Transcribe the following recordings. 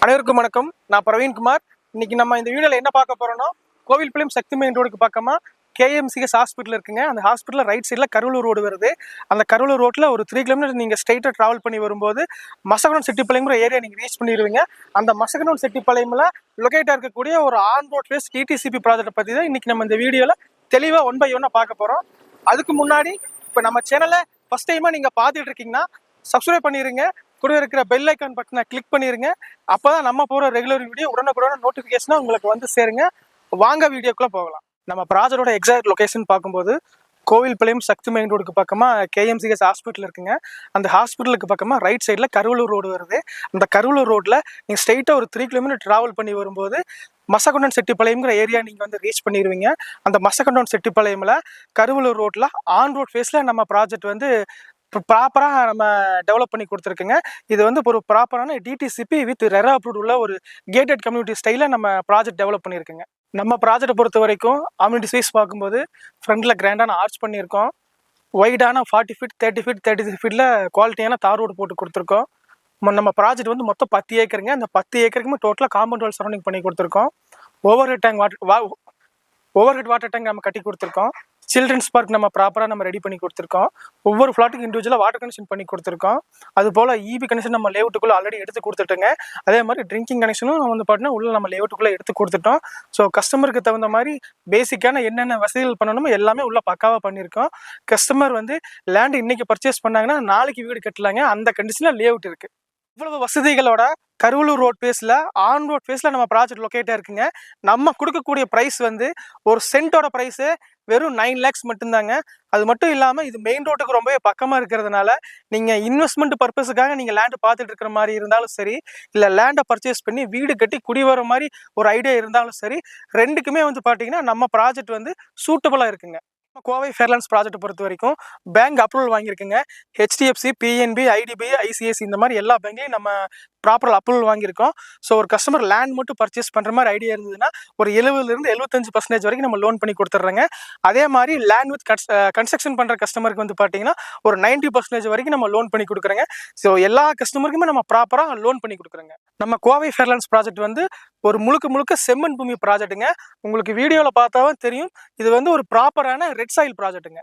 அனைவருக்கும் வணக்கம். நான் பிரவீன்குமார். இன்னைக்கு நம்ம இந்த வீடியோவில் என்ன பார்க்க போறோம்னா, கோவில்பாளையம் சக்தி மெயின் ரோடுக்கு பக்கமா கேஎம்சிஎஸ் ஹாஸ்பிட்டல் இருக்குங்க. அந்த ஹாஸ்பிட்டலில் ரைட் சைடில் கருவலூர் ரோடு வருது. அந்த கருவலூர் ரோட்டில் ஒரு 3 கிலோமீட்டர் நீங்கள் ஸ்ட்ரைட்டாக ட்ராவல் பண்ணி வரும்போது மசகனூர் செட்டிப்பாளையம்ங்கிற ஏரியா நீங்கள் ரீச் பண்ணிடுவீங்க. அந்த மசகனூர் செட்டிப்பாளையமில் லொக்கேட்டாக இருக்கக்கூடிய ஒரு ஆன் ரோட் ஃபேஸ் டிடிசிபி ப்ராஜெக்ட்டை பற்றி தான் இன்னைக்கு நம்ம இந்த வீடியோவில் தெளிவாக 1 by 1 பார்க்க போகிறோம். அதுக்கு முன்னாடி இப்போ நம்ம சேனலை ஃபஸ்ட் டைமாக நீங்கள் பார்த்துட்டு இருக்கீங்கன்னா சப்ஸ்கிரைப் பண்ணிடுங்க. கூட இருக்கிற பெல் ஐக்கான் பட்டனை கிளிக் பண்ணிடுங்க. அப்போதான் நம்ம போகிற ரெகுலர் வீடியோ உடனுக்குடன் நோட்டிஃபிகேஷனாக உங்களுக்கு வந்து சேருங்க. வாங்க வீடியோக்குள்ளே போகலாம். நம்ம ப்ராஜெக்டோட எக்ஸாக்ட் லொகேஷன் பார்க்கும்போது கோவில்பாளையம் சக்தி மெயின் ரோடுக்கு பக்கமாக கேஎம்சிஎஸ் ஹாஸ்பிட்டல் இருக்குங்க. அந்த ஹாஸ்பிட்டலுக்கு பக்கமாக ரைட் சைடில் கருவலூர் ரோடு வருது. அந்த கருவலூர் ரோட்டில் நீங்கள் ஸ்ட்ரைட்டாக ஒரு 3 கிலோமீட்டர் ட்ராவல் பண்ணி வரும்போது மசகொண்டன் செட்டிப்பாளையம்ங்கிற ஏரியா நீங்கள் வந்து ரீச் பண்ணிடுவீங்க. அந்த மசகொண்டன் செட்டிப்பாளையமில் கருவலூர் ரோட்டில் ஆன் ரோட் ஃபேஸில் நம்ம ப்ராஜெக்ட் வந்து ப்ராப்பராக நம்ம டெவலப் பண்ணி கொடுத்துருக்குங்க. இது வந்து ஒரு ப்ராப்பரான டிடிசிபி வித் ரெரா அப்ரூவ்ட் உள்ள ஒரு கேட்டட் கம்யூனிட்டி ஸ்டைலில் நம்ம ப்ராஜெக்ட் டெவலப் பண்ணியிருக்குங்க. நம்ம ப்ராஜெக்டை பொறுத்த வரைக்கும் அம்யூனிட்டி சைஸ் பார்க்கும்போது ஃப்ரண்டில் கிராண்டான ஆர்ச் பண்ணியிருக்கோம். வைடான 40 ஃபீட் 30 ஃபீட் 33 ஃபீட்டில் குவாலிட்டியான தார் ரோடு போட்டு கொடுத்துருக்கோம். நம்ம ப்ராஜெக்ட் வந்து மொத்தம் 10 ஏக்கருங்க. அந்த 10 ஏக்கருக்குமே டோட்டலாக காம்பவுண்ட் வால் சரௌண்டிங் பண்ணி கொடுத்துருக்கோம். ஓவர் ஹெட் வாட்டர் டேங்க் நம்ம கட்டி கொடுத்துருக்கோம். சில்ட்ரன்ஸ் பார்க் நம்ம ப்ராப்பராக நம்ம ரெடி பண்ணி கொடுத்துருக்கோம். ஒவ்வொரு ஃப்ளாட்டுக்கு இண்டிவிஜுவலாக வாட்டர் கனெக்ஷன் பண்ணி கொடுத்துருக்கோம். அதுபோல் இபி கனெக்ஷன் நம்ம லேஅவுட்டுக்குள்ளே ஆல்ரெடி எடுத்து கொடுத்துட்டோங்க. அதே மாதிரி ட்ரிங்கிங் கனெக்ஷனும் வந்து பார்த்தீங்கன்னா உள்ள நம்ம லேஅவுட்டுக்குள்ளே எடுத்து கொடுத்துட்டோம். ஸோ கஸ்டமருக்கு தகுந்த மாதிரி பேசிக்கான என்னென்ன வசதிகள் பண்ணணுமோ எல்லாமே உள்ள பக்காவாக பண்ணியிருக்கோம். கஸ்டமர் வந்து லேண்ட் இன்னைக்கு பர்ச்சேஸ் பண்ணாங்கன்னா நாளைக்கு வீடு கட்டலாங்க. அந்த கண்டிஷனில் லேஅவுட் இருக்குது. இவ்வளவு வசதிகளோட கருவலூர் ரோட் ஃபேஸில் ஆன் ரோட் ஃபேஸில் நம்ம ப்ராஜெக்ட் லொக்கேட்டாக இருக்குங்க. நம்ம கொடுக்கக்கூடிய ப்ரைஸ் வந்து ஒரு சென்ட்டோட ப்ரைஸு வெறும் 9 lakhs மட்டும்தாங்க. அது மட்டும் இல்லாமல் இது மெயின் ரோட்டுக்கு ரொம்பவே பக்கமாக இருக்கிறதுனால நீங்கள் இன்வெஸ்ட்மெண்ட் பர்பஸுக்காக நீங்கள் லேண்டு பார்த்துட்டு இருக்கிற மாதிரி இருந்தாலும் சரி, இல்லை லேண்டை பர்ச்சேஸ் பண்ணி வீடு கட்டி குடி வர மாதிரி ஒரு ஐடியா இருந்தாலும் சரி, ரெண்டுக்குமே வந்து பார்த்தீங்கன்னா நம்ம ப்ராஜெக்ட் வந்து சூட்டபுளாக இருக்குங்க. கோவை ஃபேர்லாண்ட்ஸ் ப்ராஜெக்ட் பொறுத்த வரைக்கும் பேங்க் அப்ரூவல் வாங்கியிருக்குங்க. ஹெச்டிஎஃப்சி, பிஎன்பி, ஐடிபிஐ, ஐசிஐசி இந்த மாதிரி எல்லா பேங்க்லையும் நம்ம ப்ராப்பர் அப்ரூவல் வாங்கியிருக்கோம். ஸோ ஒரு கஸ்டமர் லேண்ட் மட்டும் பர்ச்சேஸ் பண்ணுற மாதிரி ஐடியா இருந்ததுன்னா ஒரு 70% 75% வரைக்கும் நம்ம லோன் பண்ணி கொடுத்துட்றோங்க. அதே மாதிரி லேண்ட் வித் கன்ஸ்ட்ரக்ஷன் பண்ணுற கஸ்டமருக்கு வந்து பார்த்தீங்கன்னா ஒரு 90% வரைக்கும் நம்ம லோன் பண்ணி கொடுக்குறோங்க. ஸோ எல்லா கஸ்டமருக்குமே நம்ம ப்ராப்பராக லோன் பண்ணி கொடுக்குறோங்க. நம்ம கோவை ஃபேர்லாண்ட்ஸ் ப்ராஜெக்ட் வந்து ஒரு முழுக்க செம்மண் பூமி ப்ராஜெக்ட்டுங்க. உங்களுக்கு வீடியோவில் பார்த்தாவும் தெரியும், இது வந்து ஒரு ப்ராப்பரான ரெட் சாயில் ப்ராஜெக்ட்டுங்க.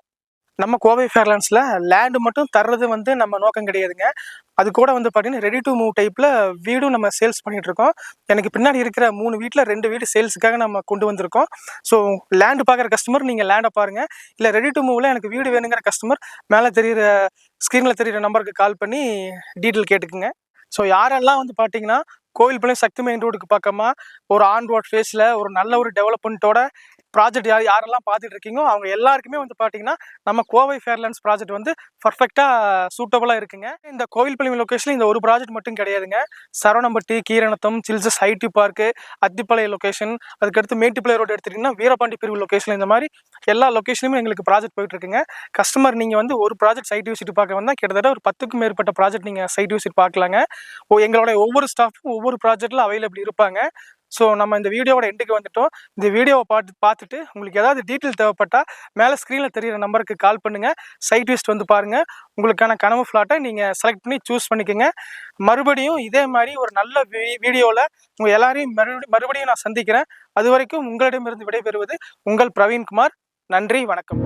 நம்ம கோவை ஃபேர்லாண்ட்ஸில் லேண்டு மட்டும் தர்றது வந்து நம்ம நோக்கம் கிடையாதுங்க. அது கூட வந்து பார்த்தீங்கன்னா ரெடி டு மூவ் டைப்பில் வீடும் நம்ம சேல்ஸ் பண்ணிகிட்ருக்கோம். எனக்கு பின்னாடி இருக்கிற 3 வீட்டில் 2 வீடு சேல்ஸுக்காக நம்ம கொண்டு வந்திருக்கோம். ஸோ லேண்டு பார்க்குற கஸ்டமர் நீங்கள் லேண்டை பாருங்கள். இல்லை ரெடி டு மூவில் எனக்கு வீடு வேணுங்கிற கஸ்டமர் மேலே தெரிகிற ஸ்க்ரீனில் தெரிகிற நம்பருக்கு கால் பண்ணி டீட்டெயில் கேட்டுக்குங்க. ஸோ யாரெல்லாம் வந்து பார்த்தீங்கன்னா கோவில்பாளையம் சக்தி மெயின் ரோடுக்கு பக்கமாக ஒரு ஆன் ரோட் ஃபேஸில் ஒரு நல்ல ஒரு டெவலப்மெண்ட்டோட ப்ராஜெக்ட் யாரெல்லாம் பார்த்துட்டு இருக்கீங்களோ அவங்க எல்லாருக்குமே வந்து பார்த்தீங்கன்னா நம்ம கோவை ஃபேர்லாண்ட்ஸ் ப்ராஜெக்ட் வந்து பர்ஃபெக்டாக சூட்டபுளாக இருக்குங்க. இந்த கோவில்பாளையம் லொக்கேஷனில் இந்த ஒரு ப்ராஜெக்ட் மட்டும் கிடையாதுங்க. சரவணம்பட்டி, கீரனத்தம், சில்சஸ் ஐடி பார்க்கு, அத்திப்பாளையம் லொக்கேஷன், அதுக்கடுத்து மேட்டுப்பாளையம் ரோடு எடுத்துட்டிங்கன்னா வீரபாண்டி பிரிவு லொக்கேஷன், இந்த மாதிரி எல்லா லொக்கேஷனுமே எங்களுக்கு ப்ராஜெக்ட் போயிட்டு இருக்குங்க. கஸ்டமர் நீங்கள் வந்து ஒரு ப்ராஜெக்ட் சைட் விசிட் பார்க்க வந்தால் கிட்டத்தட்ட ஒரு 10க்கும் மேற்பட்ட ப்ராஜெக்ட் நீங்கள் சைட் விசிட் பார்க்கலாங்க. எங்களோட ஒவ்வொரு ஸ்டாஃபும் ஒவ்வொரு ப்ராஜெக்டில் அவைலபிள் இருப்பாங்க. ஸோ நம்ம இந்த வீடியோவோட எண்டுக்கு வந்துட்டோம். இந்த வீடியோவை பார்த்துட்டு உங்களுக்கு ஏதாவது டீட்டெயில் தேவைப்பட்டால் மேலே ஸ்க்ரீனில் தெரிகிற நம்பருக்கு கால் பண்ணுங்கள். சைட் விசிட் வந்து பாருங்கள். உங்களுக்கான கனவு ஃப்ளாட்டை நீங்கள் செலக்ட் பண்ணி சூஸ் பண்ணிக்கோங்க. மறுபடியும் இதே மாதிரி ஒரு நல்ல வீடியோவில் உங்கள் எல்லாரையும் மறுபடியும் நான் சந்திக்கிறேன். அது வரைக்கும் உங்களிடமிருந்து விடைபெறுவது உங்கள் பிரவீன்குமார். நன்றி, வணக்கம்.